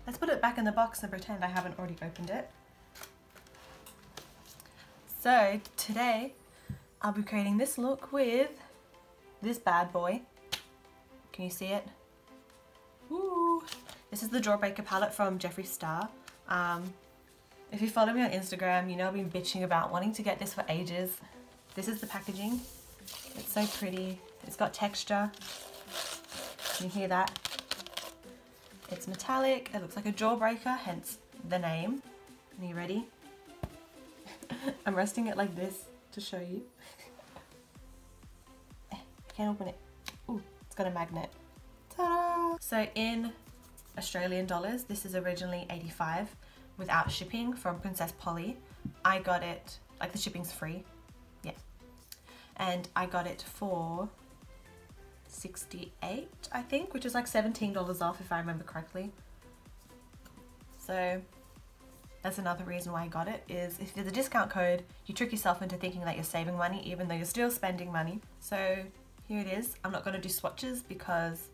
let's put it back in the box and pretend I haven't already opened it. So today I'll be creating this look with this bad boy. Can you see it? Woo! This is the Jawbreaker palette from Jeffree Star. If you follow me on Instagram, you know I've been bitching about wanting to get this for ages. This is the packaging. It's so pretty. It's got texture. Can you hear that? It's metallic. It looks like a jawbreaker, hence the name. Are you ready? I'm resting it like this to show you. I can't open it. Ooh, it's got a magnet. Ta-da! So in Australian dollars, this is originally 85 without shipping from Princess Polly. I got it, like the shipping's free. Yeah. And I got it for 68, I think, which is like $17 off if I remember correctly. So that's another reason why I got it, is if there's a discount code, you trick yourself into thinking that you're saving money even though you're still spending money. So here it is. I'm not going to do swatches because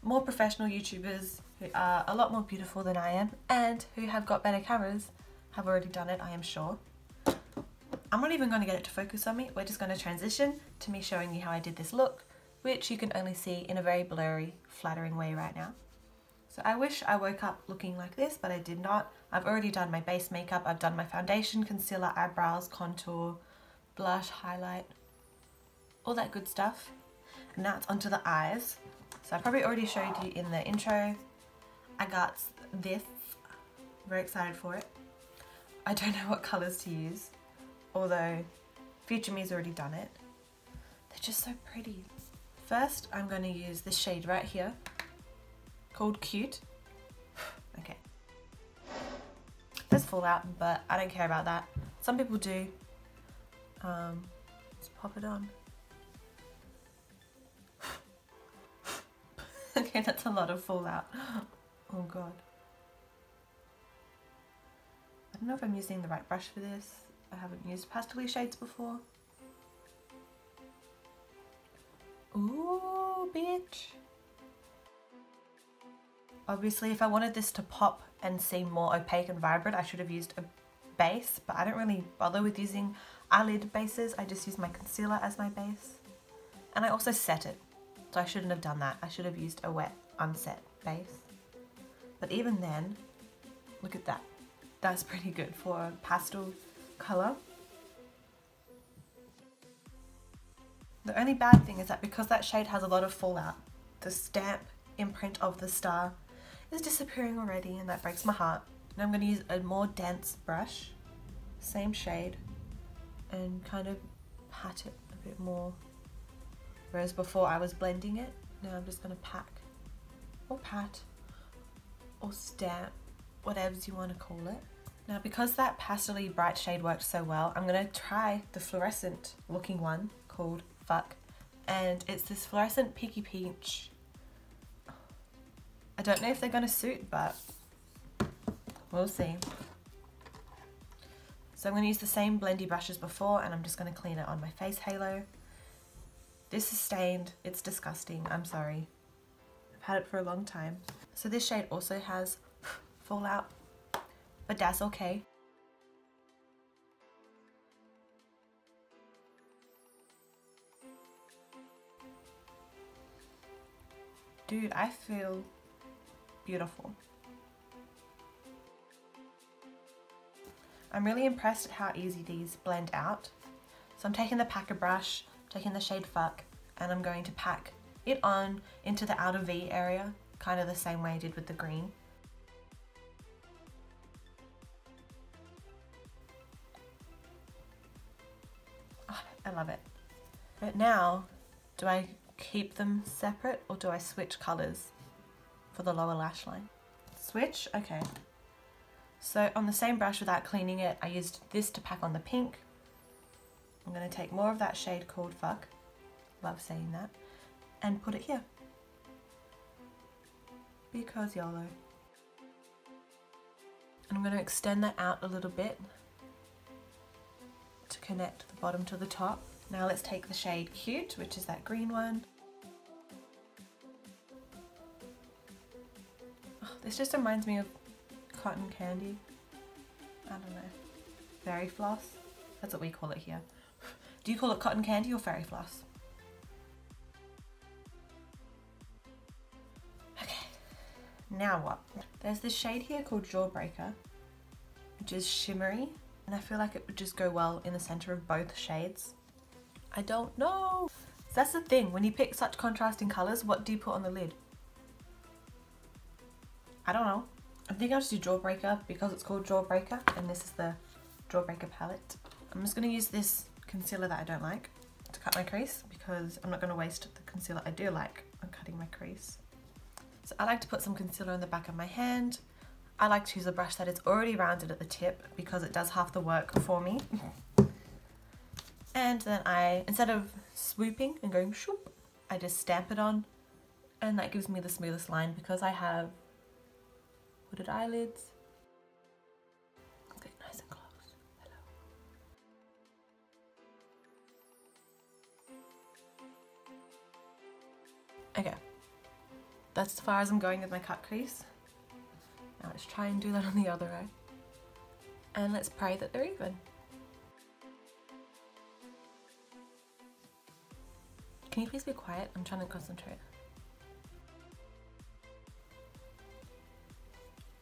more professional YouTubers who are a lot more beautiful than I am and who have got better cameras have already done it, I am sure. I'm not even going to get it to focus on me. We're just going to transition to me showing you how I did this look, which you can only see in a very blurry, flattering way right now. So I wish I woke up looking like this, but I did not. I've already done my base makeup. I've done my foundation, concealer, eyebrows, contour, blush, highlight, all that good stuff. And now it's onto the eyes. So I probably already showed you in the intro. I got this. Very excited for it. I don't know what colours to use, although Future Me's already done it. They're just so pretty. First, I'm going to use this shade right here, called Cute. Okay. There's fallout, but I don't care about that. Some people do. Let's pop it on. Okay, that's a lot of fallout. Oh god. I don't know if I'm using the right brush for this. I haven't used pastel shades before. Ooh, bitch. Obviously, if I wanted this to pop and seem more opaque and vibrant, I should have used a base, but I don't really bother with using eyelid bases. I just use my concealer as my base. And I also set it, so I shouldn't have done that. I should have used a wet, unset base. But even then, look at that. That's pretty good for a pastel colour. The only bad thing is that because that shade has a lot of fallout, the stamp imprint of the star is disappearing already, and that breaks my heart. Now I'm going to use a more dense brush, same shade, and kind of pat it a bit more. Whereas before I was blending it, now I'm just going to pack, or pat, or stamp, whatever you want to call it. Now because that pastel-y bright shade worked so well, I'm going to try the fluorescent looking one called Fuck, and it's this fluorescent Picky Peach. I don't know if they're going to suit, but we'll see. So I'm going to use the same blendy brush as before, and I'm just going to clean it on my face halo. This is stained. It's disgusting. I'm sorry. I've had it for a long time. So this shade also has fallout, but that's okay. Dude, I feel beautiful. I'm really impressed at how easy these blend out. So I'm taking the packer brush, taking the shade Fuck, and I'm going to pack it on into the outer V area, kind of the same way I did with the green. Oh, I love it. But now, do I keep them separate or do I switch colours for the lower lash line? Switch? Okay. So on the same brush without cleaning it, I used this to pack on the pink. I'm going to take more of that shade called Fuck, love saying that, and put it here. Because YOLO. And I'm going to extend that out a little bit to connect the bottom to the top. Now let's take the shade Cute, which is that green one. Oh, this just reminds me of cotton candy. I don't know. Fairy floss? That's what we call it here. Do you call it cotton candy or fairy floss? Okay, now what? There's this shade here called Jawbreaker, which is shimmery, and I feel like it would just go well in the center of both shades. I don't know. So that's the thing, when you pick such contrasting colors, what do you put on the lid? I don't know. I think I'll just do Jawbreaker because it's called Jawbreaker, and this is the Jawbreaker palette. I'm just going to use this concealer that I don't like to cut my crease because I'm not going to waste the concealer I do like on cutting my crease. So I like to put some concealer on the back of my hand. I like to use a brush that is already rounded at the tip because it does half the work for me. And then instead of swooping and going shoop, I just stamp it on, and that gives me the smoothest line because I have hooded eyelids. Let's get nice and close. Hello. Okay, that's as far as I'm going with my cut crease. Now let's try and do that on the other eye. And let's pray that they're even. Can you please be quiet? I'm trying to concentrate.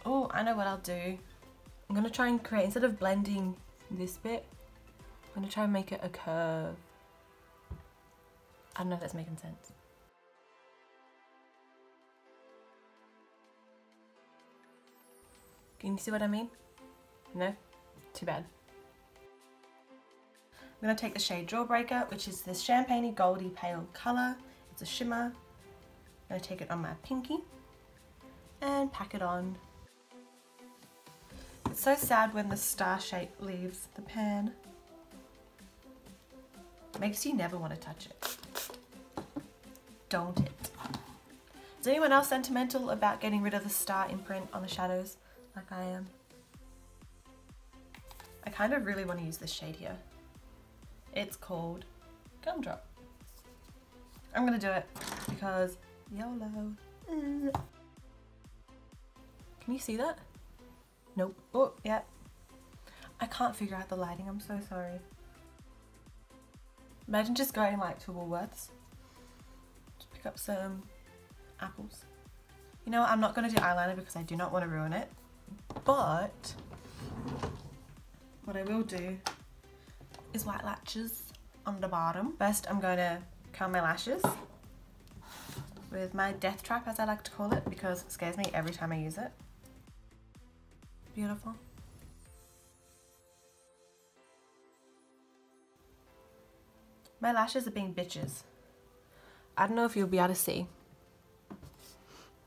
Oh, I know what I'll do. I'm going to try and create, instead of blending this bit, I'm going to try and make it a curve. I don't know if that's making sense. Can you see what I mean? No? Too bad. I'm going to take the shade Jawbreaker, which is this champagne-y goldy pale colour. It's a shimmer. I'm going to take it on my pinky and pack it on. It's so sad when the star shape leaves the pan. It makes you never want to touch it. Don't it? Is anyone else sentimental about getting rid of the star imprint on the shadows like I am? I kind of really want to use this shade here. It's called Gumdrop. I'm gonna do it because YOLO. Can you see that? Nope. Oh, yeah. I can't figure out the lighting, I'm so sorry. Imagine just going like to Woolworths. Just pick up some apples. You know what, I'm not gonna do eyeliner because I do not want to ruin it. But what I will do is white lashes on the bottom. First I'm going to curl my lashes with my death trap, as I like to call it, because it scares me every time I use it. Beautiful. My lashes are being bitches. I don't know if you'll be able to see.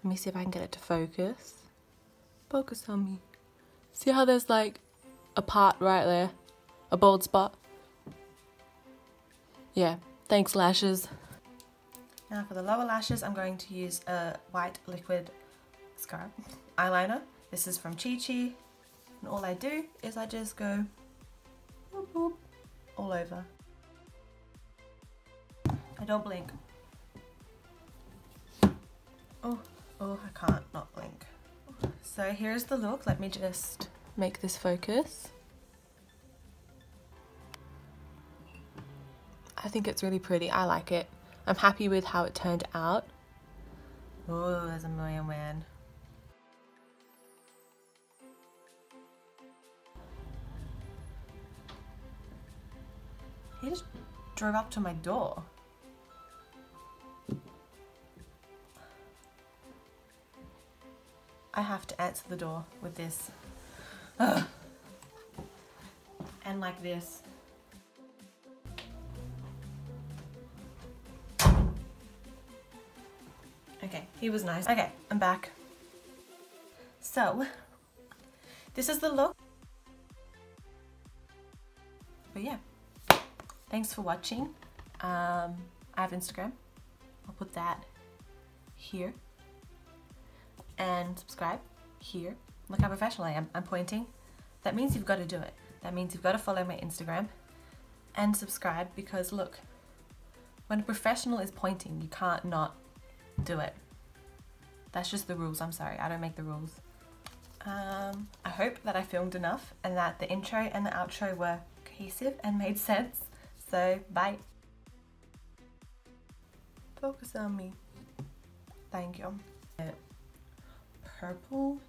Let me see if I can get it to focus. Focus on me. See how there's like a part right there? A bald spot? Yeah, thanks lashes. Now for the lower lashes, I'm going to use a white liquid mascara eyeliner. This is from Chi Chi, and all I do is I just go boop, boop, all over. I don't blink. Oh, I can't not blink. So here's the look. Let me just make this focus. I think it's really pretty. I like it. I'm happy with how it turned out. Oh, there's a million man. He just drove up to my door. I have to answer the door with this. Ugh. And like this. Okay, he was nice. Okay, I'm back. So, this is the look. But yeah, thanks for watching. I have Instagram. I'll put that here. And subscribe here. Look how professional I am. I'm pointing. That means you've got to do it. That means you've got to follow my Instagram and subscribe, because look, when a professional is pointing, you can't not do it. That's just the rules. I'm sorry, I don't make the rules. I hope that I filmed enough and that the intro and the outro were cohesive and made sense. So, bye. Focus on me. Thank you. Purple